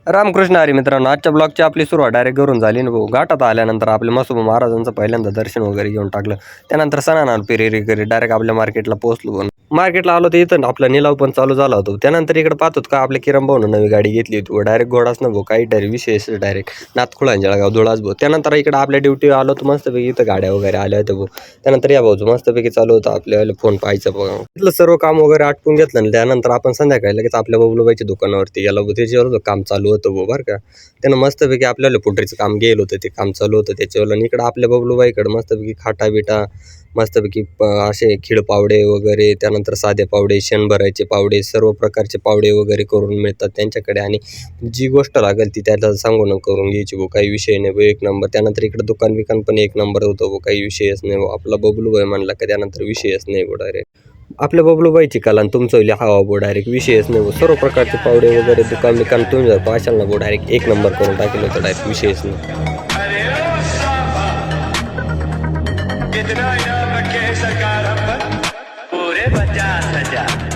रामकृष्ण हरी मित्रांनो, आजच्या ब्लॉगची आपली सुरुवात डायरेक्ट करून झाली ना भाऊ. घाटात आल्यानंतर आपल्या मसोबा महाराजांचं पहिल्यांदा दर्शन वगैरे घेऊन टाकलं. त्यानंतर सणाना पेरेरी करी डायरेक्ट आपल्या मार्केटला पोहोचलो. मार्केटला आलो तर इथं आपला निलाव पण चालू झाला होता. त्यानंतर इकडे पाहतो का आपल्या किरण भाऊनं नवी गाडी घेतली होती. डायरेक्ट घोडाच न भाऊ, काही डायरेक्ट विशेष डायरेक्ट नातखुळा जळगाव धुळाच भाऊ. त्यानंतर इकडे आपल्या ड्युटी आलो तर मस्तपैकी इथं गाड्या वगैरे आल्या होत्या भाऊ. त्यानंतर या भाऊचं मस्तपैकी चालू होतं आपल्याला फोन पाहायचं बघा. तिथलं सर्व काम वगैरे आटपून घेतलं आणि त्यानंतर आपण संध्याकाळी लगेच आपल्या बबलूबाईच्या दुकानावरती गेलो. त्याच्यावर काम चालू होतं भाऊ बरं का. त्यानं मस्तपैकी आपल्याला पुटरीचं काम गेलं होतं, ते काम चालू होतं त्याच्यावर. आणि इकडं आपल्या बबलूबाईकडं मस्तपैकी खाटा बिटा मस्तपैकी असे खीळ पावडे वगैरे, त्यानंतर साधे पावडे, शेण भरायचे पावडे, सर्व प्रकारचे पावडे वगैरे करून मिळतात त्यांच्याकडे. आणि जी गोष्ट लागेल ती त्याला सांगून करून घ्यायची भाऊ, काही विषय नाही भाऊ, एक नंबर. त्यानंतर इकडं दुकान बिकान पण एक नंबर होतं भाऊ, काही विषयच नाही भाऊ. आपला बबलूबाई म्हणला का त्यानंतर विषयच नाही भाऊ. डायरेक्ट आपल्या बबलूबाईची कला आणि तुमचं हवा भाऊ, डायरेक्ट विषयच नाही भाऊ. सर्व प्रकारचे पावडे वगैरे दुकान बिकान तुम्ही जर पाशाल ना भाऊ, डायरेक्ट एक नंबर करून टाकेल होतं, डायरेक्ट विषयच नाही. कितना इनाम रखे सरकार हम पर पूरे 50,000.